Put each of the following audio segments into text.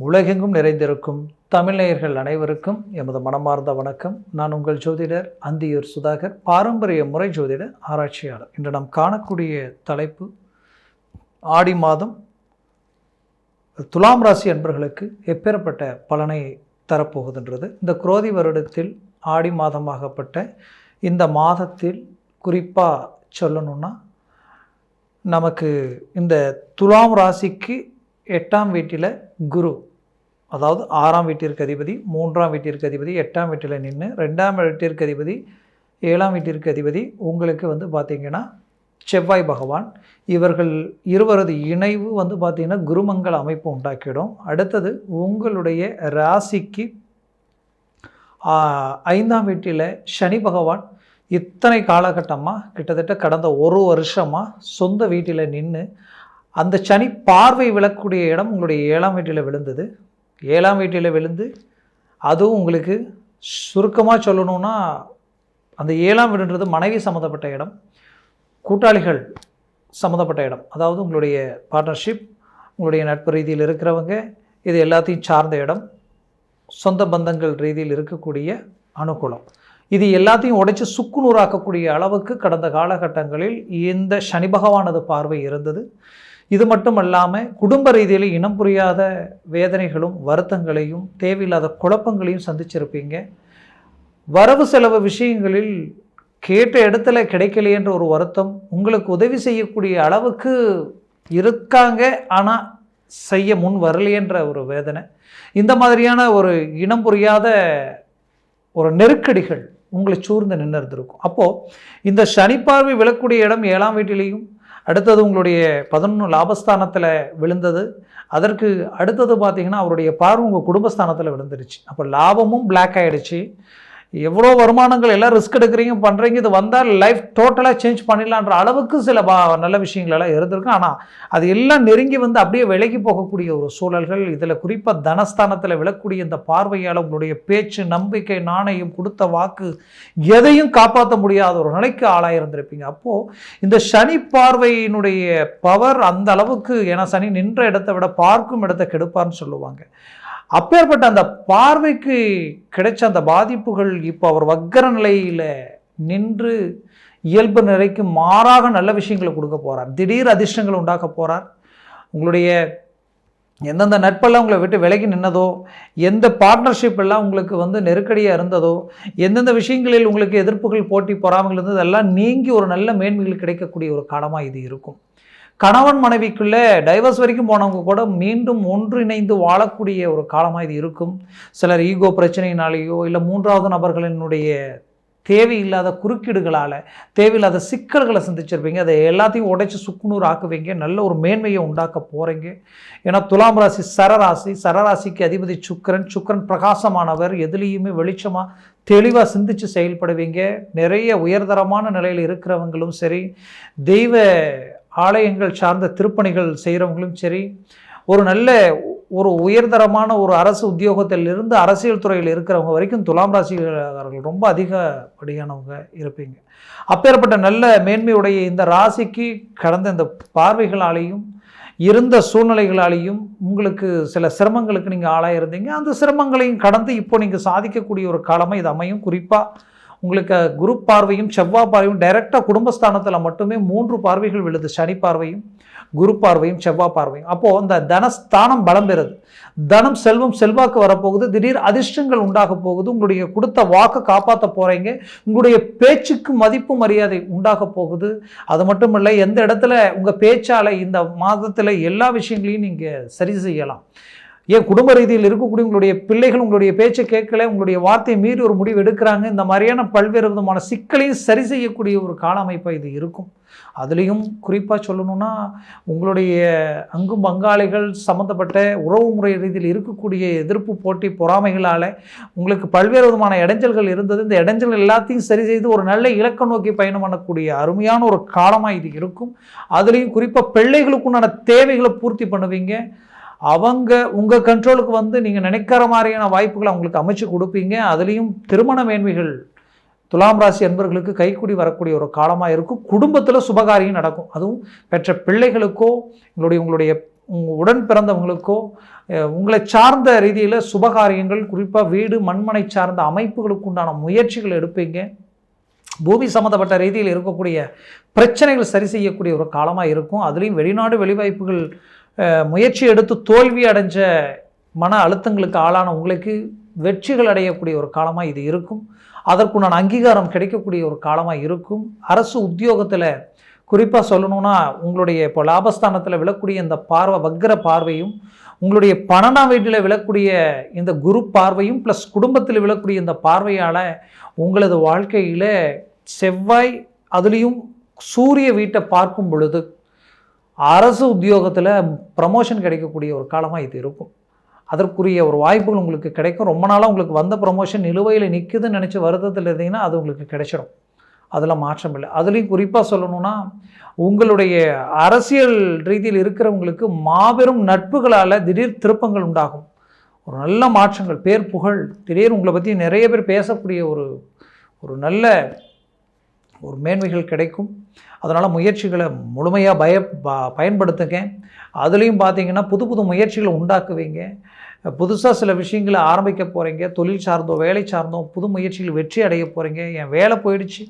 உலகெங்கும் நிறைந்திருக்கும் தமிழ்நேயர்கள் அனைவருக்கும் எமது மனமார்ந்த வணக்கம். நான் உங்கள் ஜோதிடர் அந்தியூர் சுதாகர், பாரம்பரிய முறை ஜோதிட ஆராய்ச்சியாளர். இன்று நாம் காணக்கூடிய தலைப்பு ஆடி மாதம் துலாம் ராசி அன்பர்களுக்கு எப்பேற்பட்ட பலனை தரப்போகுதுன்றது. இந்த குரோதி வருடத்தில் ஆடி மாதமாகப்பட்ட இந்த மாதத்தில் குறிப்பாக சொல்லணும்னா, நமக்கு இந்த துலாம் ராசிக்கு 8ஆம் வீட்டில் குரு, அதாவது 6ஆம் வீட்டிற்கு அதிபதி, 3ஆம் வீட்டிற்கு அதிபதி 8ஆம் வீட்டில் நின்று, 2ஆம் வீட்டிற்கு அதிபதி 7ஆம் வீட்டிற்கு அதிபதி உங்களுக்கு பார்த்திங்கன்னா செவ்வாய் பகவான். இவர்கள் இருவரது இணைவு பார்த்திங்கன்னா குருமங்கள அமைப்பு உண்டாக்கிடும். அடுத்தது உங்களுடைய ராசிக்கு 5ஆம் வீட்டில் சனி பகவான் இத்தனை காலகட்டமாக கிட்டத்தட்ட கடந்த ஒரு வருஷமாக சொந்த வீட்டில் நின்று அந்த சனி பார்வை விழக்கூடிய இடம் உங்களுடைய 7ஆம் வீட்டில் விழுந்தது. 7ஆம் வீட்டில் விழுந்து அதுவும் உங்களுக்கு சுருக்கமாக சொல்லணும்னா, அந்த 7ஆம் வீடுன்றது மனைவி சம்மந்தப்பட்ட இடம், கூட்டாளிகள் சம்மந்தப்பட்ட இடம், அதாவது உங்களுடைய பார்ட்னர்ஷிப், உங்களுடைய நட்பு ரீதியில் இருக்கிறவங்க, இது எல்லாத்தையும் சார்ந்த இடம், சொந்த பந்தங்கள் ரீதியில் இருக்கக்கூடிய அனுகூலம், இது எல்லாத்தையும் உடைச்சி சுக்குநூறாக்கக்கூடிய அளவுக்கு கடந்த காலகட்டங்களில் இந்த சனி பகவானது பார்வை இருந்தது. இது மட்டும் இல்லாமல் குடும்ப ரீதியில் இனம் புரியாத வேதனைகளும் வருத்தங்களையும் தேவையில்லாத குழப்பங்களையும் சந்திச்சிருப்பீங்க. வரவு செலவு விஷயங்களில் கேட்ட இடத்துல கிடைக்கலையென்ற ஒரு வருத்தம், உங்களுக்கு உதவி செய்யக்கூடிய அளவுக்கு இருக்காங்க ஆனால் செய்ய முன் வரலையென்ற ஒரு வேதனை, இந்த மாதிரியான ஒரு இனம் புரியாத ஒரு நெருக்கடிகள் உங்களை சூழ்ந்து நின்று இருந்திருக்கும். அப்போது இந்த சனி பார்வை விழக்கூடிய இடம் 7ஆம் வீட்டிலையும், அடுத்தது உங்களுடைய 11 லாபஸ்தானத்தில் விழுந்தது. அதற்கு அடுத்தது பார்த்திங்கன்னா அவருடைய பார்வை உங்கள் குடும்பஸ்தானத்தில் விழுந்துருச்சு. அப்போ லாபமும் பிளாக் ஆகிடுச்சு. எவ்வளோ வருமானங்கள் எல்லாம் ரிஸ்க் எடுக்கிறீங்க பண்ணுறீங்க, இது வந்தால் லைஃப் டோட்டலாக சேஞ்ச் பண்ணிடலான்ற அளவுக்கு சில நல்ல விஷயங்களெல்லாம் இருந்திருக்கும். ஆனால் அது எல்லாம் நெருங்கி அப்படியே விலகி போகக்கூடிய ஒரு சூழல்கள். இதில் குறிப்பாக தனஸ்தானத்தில் விழக்கூடிய இந்த பார்வையால் உங்களுடைய பேச்சு, நம்பிக்கை, நாணயம், கொடுத்த வாக்கு எதையும் காப்பாற்ற முடியாத ஒரு நிலைக்கு ஆளாயிருந்திருப்பீங்க. அப்போது இந்த சனி பார்வையினுடைய பவர் அந்த அளவுக்கு, ஏன்னா சனி நின்ற இடத்தை விட பார்க்கும் இடத்தை கெடுப்பார்னு சொல்லுவாங்க. அப்பேற்பட்ட அந்த பார்வைக்கு கிடைச்ச அந்த பாதிப்புகள் இப்போ அவர் வக்கர நிலையில் நின்று இயல்பு நிலைக்கு மாறாக நல்ல விஷயங்களை கொடுக்க போகிறார். திடீர் அதிர்ஷ்டங்களை உண்டாக்க போகிறார். உங்களுடைய எந்தெந்த நட்பெல்லாம் உங்களை விட்டு விலகி நின்னதோ, எந்த பார்ட்னர்ஷிப் எல்லாம் உங்களுக்கு நெருக்கடியாக இருந்ததோ, எந்தெந்த விஷயங்களில் உங்களுக்கு எதிர்ப்புகள், போட்டி, பொறாமைகள் இருந்தது எல்லாம் நீங்கி ஒரு நல்ல மேன்மைகள் கிடைக்கக்கூடிய ஒரு காலமாக இது இருக்கும். கணவன் மனைவிக்குள்ளே டைவர்ஸ் வரைக்கும் போனவங்க கூட மீண்டும் ஒன்றிணைந்து வாழக்கூடிய ஒரு காலமாக இது இருக்கும். சிலர் ஈகோ பிரச்சனையினாலேயோ இல்லை 3வது நபர்களினுடைய தேவையில்லாத குறுக்கீடுகளால் தேவையில்லாத சிக்கல்களை சந்திச்சிருப்பீங்க. அதை எல்லாத்தையும் உடைச்சி சுக்குநூறு ஆக்குவீங்க. நல்ல ஒரு மேன்மையை உண்டாக்க போகிறீங்க. ஏன்னா துலாம் ராசி சரராசி, சரராசிக்கு அதிபதி சுக்கிரன் பிரகாசமானவர். எதுலேயுமே வெளிச்சமாக தெளிவாக சிந்தித்து செயல்படுவீங்க. நிறைய உயர்தரமான நிலையில் இருக்கிறவங்களும் சரி, தெய்வ ஆலயங்கள் சார்ந்த திருப்பணிகள் செய்கிறவங்களும் சரி, ஒரு நல்ல ஒரு உயர்தரமான ஒரு அரசு உத்தியோகத்தில் இருந்து அரசியல் துறையில் இருக்கிறவங்க வரைக்கும் துலாம் ராசிக்காரர்கள் ரொம்ப அதிகப்படியானவங்க இருப்பீங்க. அப்பேற்பட்ட நல்ல மேன்மையுடைய இந்த ராசிக்கு கடந்த இந்த பார்வைகளாலேயும் இருந்த சூழ்நிலைகளாலேயும் உங்களுக்கு சில சிரமங்களுக்கு நீங்கள் ஆளாயிருந்தீங்க. அந்த சிரமங்களையும் கடந்து இப்போ நீங்கள் சாதிக்கக்கூடிய ஒரு காலமாக இது அமையும். குறிப்பாக உங்களுக்கு குரு பார்வையும் செவ்வாய் பார்வையும் டைரெக்டாக குடும்பஸ்தானத்தில் மட்டுமே 3 பார்வைகள் விழுது. சனி பார்வையும், குரு பார்வையும், செவ்வாய் பார்வையும். அப்போது அந்த தனஸ்தானம் பலம் பெறுது. தனம், செல்வம், செல்வாக்கு வரப்போகுது. திடீர் அதிர்ஷ்டங்கள் உண்டாக போகுது. உங்களுடைய கொடுத்த வாக்கு காப்பாற்ற போகிறீங்க. உங்களுடைய பேச்சுக்கு மதிப்பு மரியாதை உண்டாக போகுது. அது மட்டும் இல்லை, எந்த இடத்துல உங்கள் பேச்சால் இந்த மாதத்தில் எல்லா விஷயங்களையும் நீங்கள் சரி செய்யலாம். ஏன் குடும்ப ரீதியில் இருக்கக்கூடிய உங்களுடைய பிள்ளைகள் உங்களுடைய பேச்சை கேட்கல, உங்களுடைய வார்த்தையை மீறி ஒரு முடிவு எடுக்கிறாங்க. இந்த மாதிரியான பல்வேறு விதமான சிக்கலையும் சரி செய்யக்கூடிய ஒரு கால அமைப்பாக இது இருக்கும். அதுலேயும் குறிப்பாக சொல்லணும்னா, உங்களுடைய அங்கும் பங்காளிகள் சம்மந்தப்பட்ட உறவு முறை ரீதியில் இருக்கக்கூடிய எதிர்ப்பு, போட்டி, பொறாமைகளால் உங்களுக்கு பல்வேறு விதமான இடைஞ்சல்கள் இருந்தது. இந்த இடைஞ்சல்கள் எல்லாத்தையும் சரி செய்து ஒரு நல்ல இலக்க நோக்கி பயணம் பண்ணக்கூடிய அருமையான ஒரு காலமாக இது இருக்கும். அதுலேயும் குறிப்பாக பிள்ளைகளுக்குண்டான தேவைகளை பூர்த்தி பண்ணுவீங்க. அவங்க உங்கள் கண்ட்ரோலுக்கு நீங்கள் நினைக்கிற மாதிரியான வாய்ப்புகளை அவங்களுக்கு அமைச்சு கொடுப்பீங்க. அதுலேயும் திருமண மேன்மைகள் துலாம் ராசி அன்பர்களுக்கு கைக்கூடி வரக்கூடிய ஒரு காலமாக இருக்கும். குடும்பத்தில் சுபகாரியம் நடக்கும். அதுவும் பெற்ற பிள்ளைகளுக்கோ உங்களுடைய உடன் பிறந்தவங்களுக்கோ உங்களை சார்ந்த ரீதியில் சுபகாரியங்கள், குறிப்பாக வீடு மண்மனை சார்ந்த அமைப்புகளுக்கு உண்டான முயற்சிகள் எடுப்பீங்க. பூமி சம்மந்தப்பட்ட ரீதியில் இருக்கக்கூடிய பிரச்சனைகள் சரி செய்யக்கூடிய ஒரு காலமாக இருக்கும். அதுலேயும் வெளிநாடு வெளிவாய்ப்புகள் முயற்சி எடுத்து தோல்வி அடைஞ்ச மன அழுத்தங்களுக்கு ஆளான உங்களுக்கு வெற்றிகள் அடையக்கூடிய ஒரு காலமாக இது இருக்கும். அதற்குண்டான அங்கீகாரம் கிடைக்கக்கூடிய ஒரு காலமாக இருக்கும். அரசு உத்தியோகத்தில் குறிப்பாக சொல்லணும்னா உங்களுடைய இப்போ லாபஸ்தானத்தில் விழக்கூடிய இந்த வக்கர பார்வையும், உங்களுடைய 12ஆம் வீட்டில் விழக்கூடிய இந்த குரு பார்வையும் ப்ளஸ் குடும்பத்தில் விழக்கூடிய இந்த பார்வையால் உங்களது வாழ்க்கையில் செவ்வாய் அதுலேயும் சூரிய வீட்டை பார்க்கும் பொழுது அரசு உத்தியோகத்தில் ப்ரமோஷன் கிடைக்கக்கூடிய ஒரு காலமாக இது இருக்கும். அதற்குரிய ஒரு வாய்ப்புகள் உங்களுக்கு கிடைக்கும். ரொம்ப நாளாக உங்களுக்கு வந்த ப்ரமோஷன் நிலுவையில் நிற்குதுன்னு நினச்சி வருத்தத்தில் இருந்தீங்கன்னா அது உங்களுக்கு கிடைச்சிடும். அதில் மாற்றம் இல்லை. அதுலேயும் குறிப்பாக சொல்லணும்னா உங்களுடைய அரசியல் ரீதியில் இருக்கிறவங்களுக்கு மாபெரும் நட்புகளால் திடீர் திருப்பங்கள் உண்டாகும். ஒரு நல்ல மாற்றங்கள், பேர் புகழ், திடீர் உங்களை பற்றி நிறைய பேர் பேசக்கூடிய ஒரு நல்ல ஒரு மேன்மைகள் கிடைக்கும். அதனால் முயற்சிகளை முழுமையாக பயன்படுத்துங்க. அதுலேயும் பார்த்தீங்கன்னா புது புது முயற்சிகளை உண்டாக்குவீங்க. புதுசாக சில விஷயங்களை ஆரம்பிக்க போகிறீங்க. தொழில் சார்ந்தோ வேலை சார்ந்தோ புது முயற்சிகள் வெற்றி அடைய போகிறீங்க. என் வேலை போயிடுச்சு,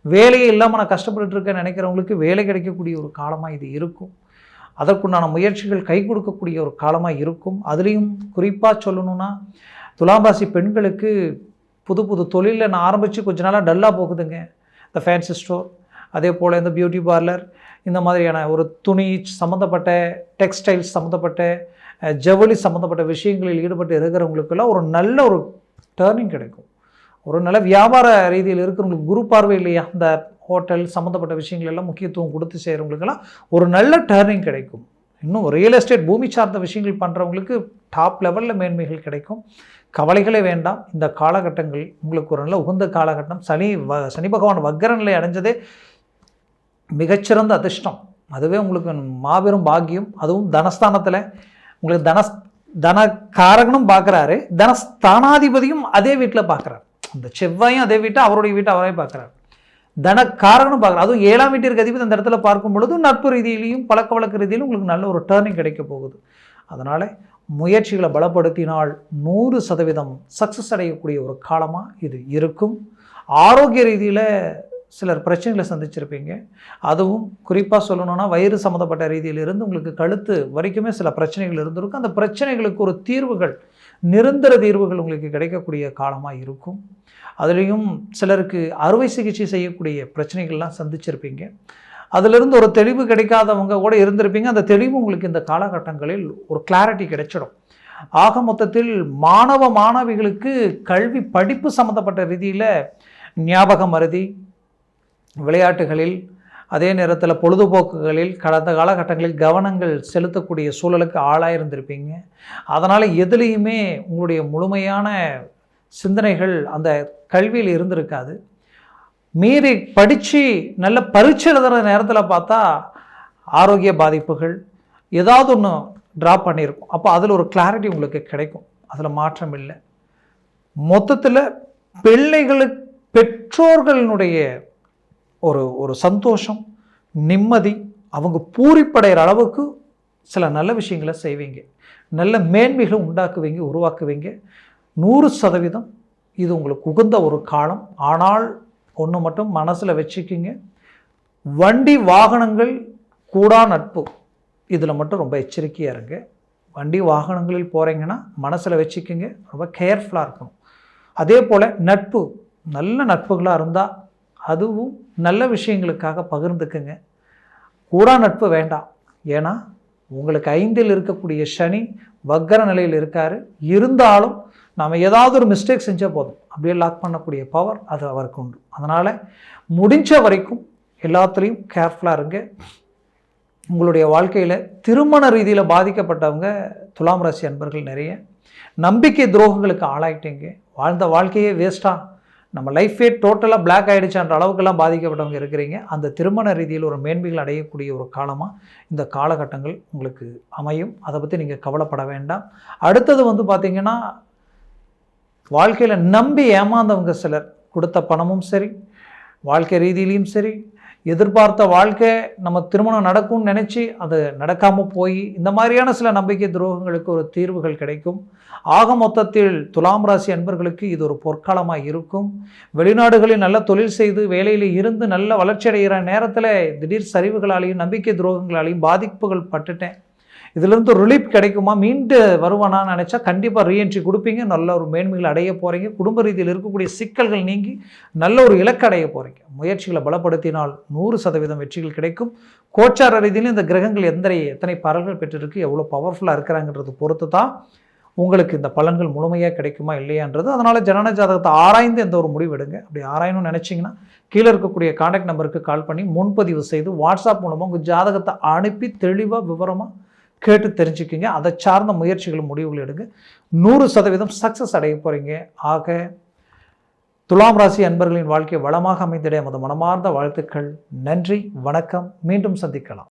வேலையே இல்லாமல் நான் கஷ்டப்பட்டுருக்கேன்னு நினைக்கிறவங்களுக்கு வேலை கிடைக்கக்கூடிய ஒரு காலமாக இது இருக்கும். அதற்குண்டான முயற்சிகள் கை கொடுக்கக்கூடிய ஒரு காலமாக இருக்கும். அதுலேயும் குறிப்பாக சொல்லணுன்னா துலாம் ராசி பெண்களுக்கு புது புது தொழிலில் நான் ஆரம்பித்து கொஞ்ச நாளாக டல்லாக போகுதுங்க. இந்த ஃபேன்சி ஸ்டோர், அதே போல் இந்த பியூட்டி பார்லர், இந்த மாதிரியான ஒரு துணி சம்மந்தப்பட்ட, டெக்ஸ்டைல்ஸ் சம்மந்தப்பட்ட, ஜவுளி சம்மந்தப்பட்ட விஷயங்களில் ஈடுபட்டு இருக்கிறவங்களுக்கெல்லாம் ஒரு நல்ல ஒரு டேர்னிங் கிடைக்கும். ஒரு நல்ல வியாபார ரீதியில் இருக்கிறவங்களுக்கு குரு பார்வை இல்லையா, இந்த ஹோட்டல் சம்மந்தப்பட்ட விஷயங்கள் எல்லாம் முக்கியத்துவம் கொடுத்து செய்கிறவங்களுக்கெல்லாம் ஒரு நல்ல டேர்னிங் கிடைக்கும். இன்னும் ரியல் எஸ்டேட் பூமி சார்ந்த விஷயங்கள் பண்ணுறவங்களுக்கு டாப் லெவலில் மேன்மைகள் கிடைக்கும். கவலைகளே வேண்டாம். இந்த காலகட்டங்கள் உங்களுக்கு ஒரு நல்ல உகந்த காலகட்டம். சனி பகவான் வக்கர நிலை அடைஞ்சதே மிகச்சிறந்த அதிர்ஷ்டம். அதுவே உங்களுக்கு மாபெரும் பாக்கியம். அதுவும் தனஸ்தானத்தில் உங்களுக்கு தனக்காரகனும் பார்க்குறாரு, தனஸ்தானாதிபதியும் அதே வீட்டில் பார்க்குறாரு. அந்த செவ்வாயும் அதே வீட்டை அவருடைய வீட்டை அவரே பார்க்குறாரு. தனக்காரகனும் பார்க்குறாரு. அதுவும் 7ஆம் வீட்டிற்கு அதிபதி அந்த இடத்துல பார்க்கும் பொழுது நட்பு ரீதியிலையும் பழக்க வழக்க ரீதியிலும் உங்களுக்கு நல்ல ஒரு டேர்னிங் கிடைக்க போகுது. அதனால் முயற்சிகளை பலப்படுத்தினால் 100% சக்ஸஸ் அடையக்கூடிய ஒரு காலமாக இது இருக்கும். ஆரோக்கிய ரீதியில் சிலர் பிரச்சனைகளை சந்திச்சிருப்பீங்க. அதுவும் குறிப்பாக சொல்லணும்னா வயிறு சம்மந்தப்பட்ட ரீதியிலிருந்து உங்களுக்கு கழுத்து வரைக்குமே சில பிரச்சனைகள் இருந்திருக்கும். அந்த பிரச்சனைகளுக்கு ஒரு தீர்வுகள், நிரந்தர தீர்வுகள் உங்களுக்கு கிடைக்கக்கூடிய காலமாக இருக்கும். அதுலேயும் சிலருக்கு அறுவை சிகிச்சை செய்யக்கூடிய பிரச்சனைகள்லாம் சந்திச்சிருப்பீங்க. அதிலிருந்து ஒரு தெளிவு கிடைக்காதவங்க கூட இருந்திருப்பீங்க. அந்த தெளிவு உங்களுக்கு இந்த காலகட்டங்களில் ஒரு கிளாரிட்டி கிடைச்சிடும். ஆக மொத்தத்தில் மாணவிகளுக்கு கல்வி படிப்பு சம்மந்தப்பட்ட ரீதியில் ஞாபக மறதி, விளையாட்டுகளில், அதே நேரத்தில் பொழுதுபோக்குகளில் கடந்த காலகட்டங்களில் கவனங்கள் செலுத்தக்கூடிய சூழலுக்கு ஆளாயிருந்திருப்பீங்க. அதனால் எதுலேயுமே உங்களுடைய முழுமையான சிந்தனைகள் அந்த கல்வியில் இருந்திருக்காது. மீறி படித்து நல்ல பரீட்சை எழுதுகிற நேரத்தில் பார்த்தா ஆரோக்கிய பாதிப்புகள் ஏதாவது ஒன்று ட்ராப் பண்ணியிருக்கும். அப்போ அதில் ஒரு கிளாரிட்டி உங்களுக்கு கிடைக்கும். அதில் மாற்றம் இல்லை. மொத்தத்தில் பெற்றோர்களினுடைய ஒரு சந்தோஷம், நிம்மதி, அவங்க பூரிப்படைகிற அளவுக்கு சில நல்ல விஷயங்களை செய்வீங்க. நல்ல மேன்மைகளை உருவாக்குவீங்க. 100% இது உங்களுக்கு உகந்த ஒரு காலம். ஆனால் ஒன்று மட்டும் மனசில் வச்சுக்கிங்க, வண்டி வாகனங்கள் கூடா நட்பு, இதில் மட்டும் ரொம்ப எச்சரிக்கையாக இருங்க. வண்டி வாகனங்களில் போகிறீங்கன்னா மனசில் வச்சுக்கிங்க, ரொம்ப கேர்ஃபுல்லாக இருக்கணும். அதே போல் நட்பு, நல்ல நட்புகளாக இருந்தால் அதுவும் நல்ல விஷயங்களுக்காக பகிர்ந்துக்குங்க. கூடா நட்பு வேண்டாம். ஏன்னா உங்களுக்கு 5இல் இருக்கக்கூடிய சனி வக்கர நிலையில் இருக்கார். இருந்தாலும் நாம் ஏதாவது ஒரு மிஸ்டேக் செஞ்சால் போதும், அப்படியே லாக் பண்ணக்கூடிய பவர் அது அவருக்கு உண்டு. அதனால் முடிஞ்ச வரைக்கும் எல்லாத்துலேயும் கேர்ஃபுல்லாக இருங்க. உங்களுடைய வாழ்க்கையில் திருமண ரீதியில் பாதிக்கப்பட்டவங்க துலாம் ராசி அன்பர்கள் நிறைய நம்பிக்கை துரோகங்களுக்கு ஆளாயிட்டீங்க. வாழ்ந்த வாழ்க்கையே வேஸ்ட்டாக, நம்ம லைஃபே டோட்டலாக பிளாக் ஆகிடுச்சான்ற அளவுக்கெல்லாம் பாதிக்கப்பட்டவங்க இருக்கிறீங்க. அந்த திருமண ரீதியில் ஒரு மேன்மைகள் அடையக்கூடிய ஒரு காலமாக இந்த காலகட்டங்கள் உங்களுக்கு அமையும். அதை பற்றி நீங்கள் கவலைப்பட வேண்டாம். அடுத்தது பார்த்திங்கன்னா, வாழ்க்கையில் நம்பி ஏமாந்தவங்க சிலர், கொடுத்த பணமும் சரி, வாழ்க்கை ரீதியிலையும் சரி, எதிர்பார்த்த வாழ்க்கை நம்ம திருமணம் நடக்கும்னு நினச்சி அது நடக்காமல் போய் இந்த மாதிரியான சில நம்பிக்கை துரோகங்களுக்கு ஒரு தீர்வுகள் கிடைக்கும். ஆக மொத்தத்தில் துலாம் ராசி அன்பர்களுக்கு இது ஒரு பொற்காலமாக இருக்கும். வெளிநாடுகளில் நல்ல தொழில் செய்து வேலையில் இருந்து நல்ல வளர்ச்சி அடைகிற நேரத்தில் திடீர் சரிவுகளாலையும் நம்பிக்கை துரோகங்களாலையும் பாதிப்புகள் பட்டுட்டேன், இதிலிருந்து ரிலீஃப் கிடைக்குமா, மீண்டு வருவானான்னு நினச்சா கண்டிப்பாக ரீஎன்ட்ரி கொடுப்பீங்க. நல்ல ஒரு மேன்மைகள் அடைய போகிறீங்க. குடும்ப ரீதியில் இருக்கக்கூடிய சிக்கல்கள் நீங்கி நல்ல ஒரு இலக்கு அடைய போகிறீங்க. முயற்சிகளை பலப்படுத்தினால் 100% வெற்றிகள் கிடைக்கும். கோச்சார ரீதியிலும் இந்த கிரகங்கள் எத்தனை பலன்கள் பெற்றிருக்கு, எவ்வளோ பவர்ஃபுல்லாக இருக்கிறாங்கன்றது பொறுத்து தான் உங்களுக்கு இந்த பலன்கள் முழுமையாக கிடைக்குமா இல்லையான்றது. அதனால் ஜனன ஜாதகத்தை ஆராய்ந்து எந்த ஒரு முடிவு எடுங்க. அப்படி ஆராயணும்னு நினச்சிங்கன்னா கீழே இருக்கக்கூடிய கான்டாக்ட் நம்பருக்கு கால் பண்ணி முன்பதிவு செய்து வாட்ஸ்அப் மூலமாக உங்கள் ஜாதகத்தை அனுப்பி தெளிவாக விவரமாக கேட்டு தெரிஞ்சுக்கிங்க. அதை சார்ந்த முயற்சிகள் முடிவுகள் எடுங்க. 100% சக்ஸஸ் அடைய போகிறீங்க. ஆக துலாம் ராசி அன்பர்களின் வாழ்க்கை வளமாக அமைந்திட மனமார்ந்த வாழ்த்துக்கள். நன்றி, வணக்கம். மீண்டும் சந்திக்கலாம்.